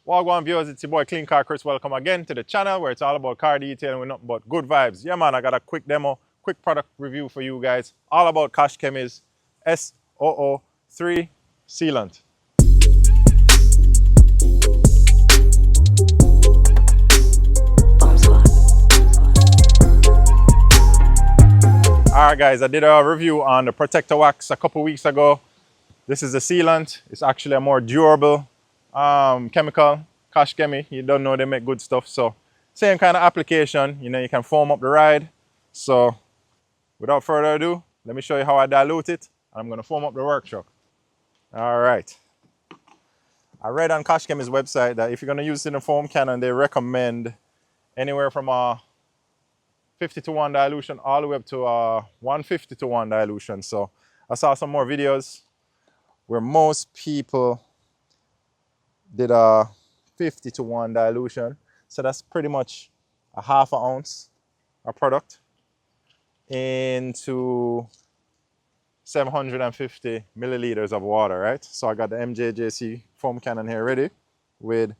Wagwan viewers, it's your boy Clean Car Chris. Welcome again to the channel where it's all about car detailing with nothing but good vibes. Yeah man, I got a quick demo, quick product review for you guys. All about Koch Chemie's S0.03 sealant. Alright guys, I did a review on the protector wax a couple weeks ago. This is the sealant. It's actually a more durable chemical. Koch Chemie, you don't know, they make good stuff. So same kind of application, you know, you can foam up the ride. So without further ado, let me show you how I dilute it. I'm going to foam up the work truck. All right. I read on Koch Chemie's website that if you're going to use it in a foam cannon, they recommend anywhere from a 50-to-1 dilution all the way up to a 150-to-1 dilution. So I saw some more videos where most people did a 50-to-1 dilution. So that's pretty much a half an ounce of product into 750 milliliters of water, right? So I got the MJJC foam cannon here ready with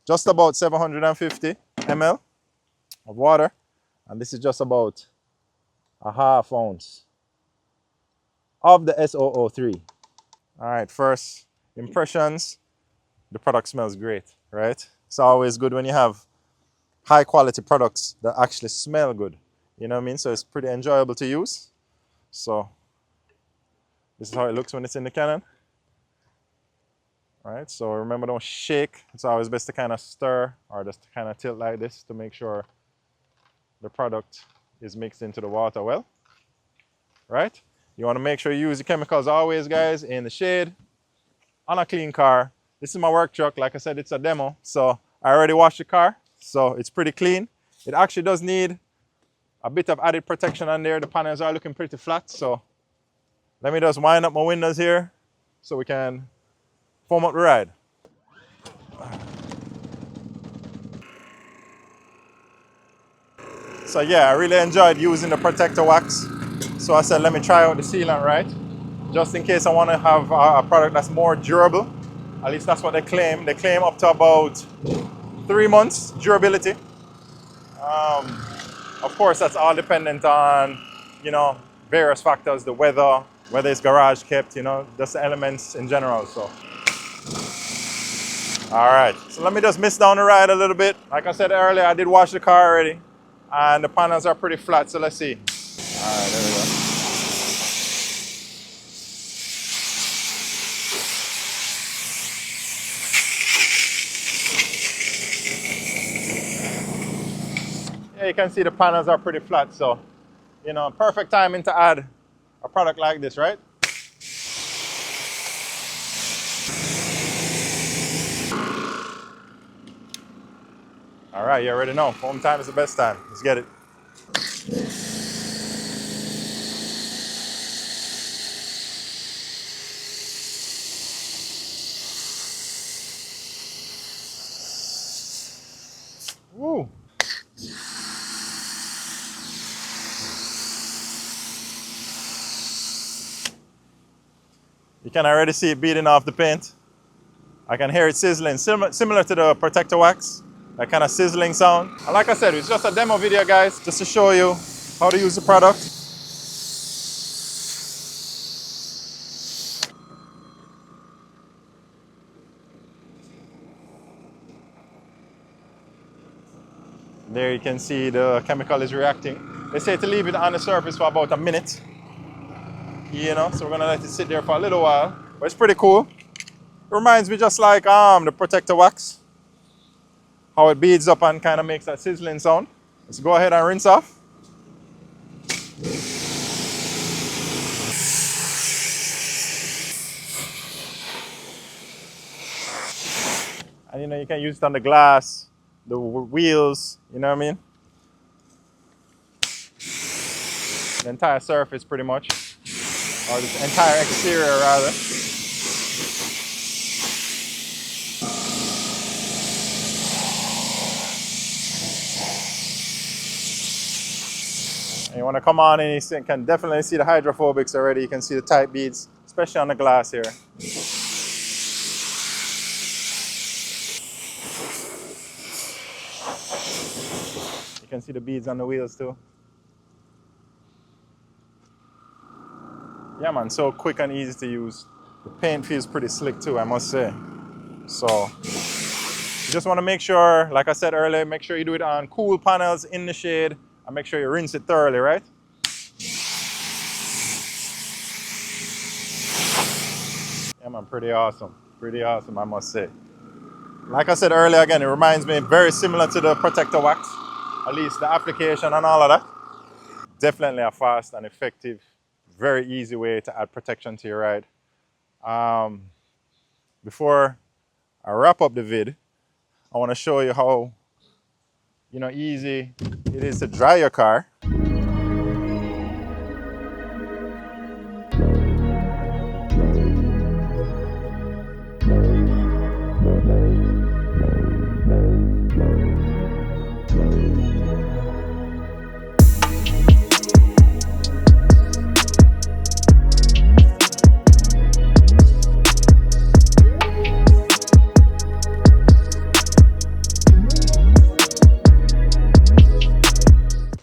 just about 750 ml of water. And this is just about a half ounce of the S0.03. All right, first impressions. The product smells great, right? It's always good when you have high quality products that actually smell good. You know what I mean? So it's pretty enjoyable to use. So this is how it looks when it's in the cannon. All right, so remember, don't shake. It's always best to kind of stir or just to kind of tilt like this to make sure the product is mixed into the water well, right? You want to make sure you use the chemicals always, guys, in the shade, on a clean car. This is my work truck. Like I said, it's a demo. So I already washed the car, so it's pretty clean. It actually does need a bit of added protection on there. The panels are looking pretty flat. So let me just wind up my windows here so we can foam up the ride. So yeah, I really enjoyed using the protector wax. So I said, let me try out the sealant, right? Just in case I want to have a product that's more durable. At least that's what they claim. They claim up to about 3 months durability. Of course, that's all dependent on, you know, various factors, the weather, whether it's garage kept, you know, just the elements in general. So, all right. So let me just mist down the ride a little bit. Like I said earlier, I did wash the car already, and the panels are pretty flat. So let's see. All right, there we go. Yeah, you can see the panels are pretty flat, so, you know, perfect timing to add a product like this, right? All right, you already know, foam time is the best time. Let's get it. Woo! You can already see it beating off the paint. I can hear it sizzling, similar to the protector wax, that kind of sizzling sound. And like I said, it's just a demo video, guys, just to show you how to use the product. There you can see the chemical is reacting. They say to leave it on the surface for about a minute. You know, so we're gonna let it sit there for a little while. But it's pretty cool. It reminds me just like the protector wax, how it beads up and kind of makes that sizzling sound. Let's go ahead and rinse off. And you know, you can use it on the glass, the wheels, you know what I mean? The entire surface pretty much, or the entire exterior rather. And you want to come on and you can definitely see the hydrophobics already. You can see the tight beads, especially on the glass here. can see the beads on the wheels too. Yeah man, so quick and easy to use. The paint feels pretty slick too, I must say. So you just want to make sure, like I said earlier, make sure you do it on cool panels in the shade and make sure you rinse it thoroughly, right? Yeah man, pretty awesome. Pretty awesome, I must say. Like I said earlier, again, it reminds me very similar to the protector wax, at least the application and all of that. Definitely a fast and effective, very easy way to add protection to your ride. Before I wrap up the vid, I want to show you how, easy it is to dry your car.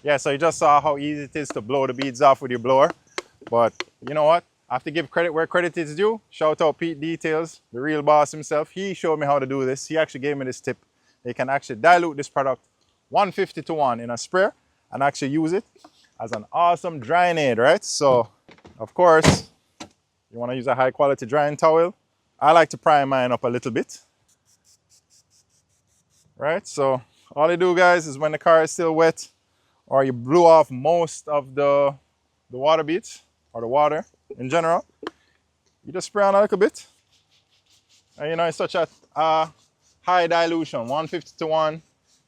Yeah, so you just saw how easy it is to blow the beads off with your blower. But you know what? I have to give credit where credit is due. Shout out Pete Details, the real boss himself. He showed me how to do this. He actually gave me this tip. You can actually dilute this product 150:1 in a sprayer and actually use it as an awesome drying aid, right? So, of course, you want to use a high quality drying towel. I like to prime mine up a little bit, right? So all you do, guys, is when the car is still wet, or you blew off most of the water beads or the water in general, you just spray on a little bit. And it's such a high dilution, 150:1.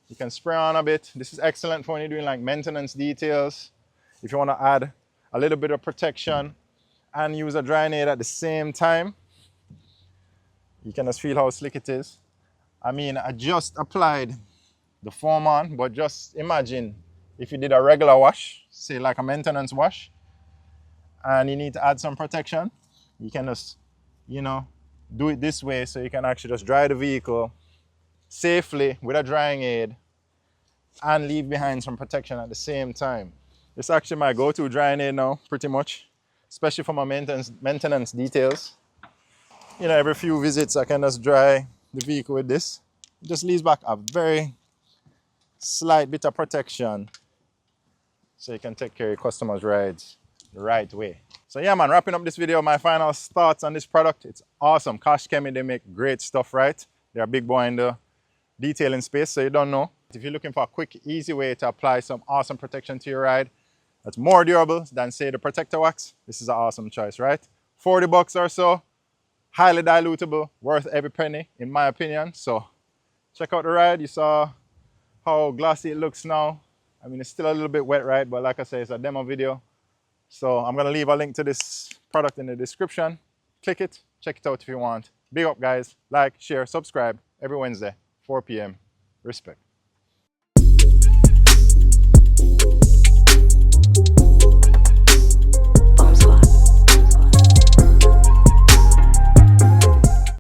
You can spray on a bit. This is excellent for when you're doing like maintenance details. If you want to add a little bit of protection and use a drying aid at the same time, you can just feel how slick it is. I mean, I just applied the foam on, but just imagine if you did a regular wash, say like a maintenance wash, and you need to add some protection, you can just, do it this way so you can actually just dry the vehicle safely with a drying aid and leave behind some protection at the same time. It's actually my go-to drying aid now, pretty much, especially for my maintenance details. Every few visits I can just dry the vehicle with this. It just leaves back a very slight bit of protection so you can take care of your customers' rides the right way. So yeah man, wrapping up this video, my final thoughts on this product. It's awesome. Koch Chemie, they make great stuff, right? They're a big boy in the detailing space, so you don't know. If you're looking for a quick, easy way to apply some awesome protection to your ride that's more durable than, say, the protector wax, this is an awesome choice, right? $40 or so, highly dilutable, worth every penny, in my opinion. So check out the ride. You saw how glossy it looks now. I mean, it's still a little bit wet, right? But like I say, it's a demo video. So I'm going to leave a link to this product in the description. Click it, check it out if you want. Big up, guys. Like, share, subscribe every Wednesday, 4 p.m. Respect.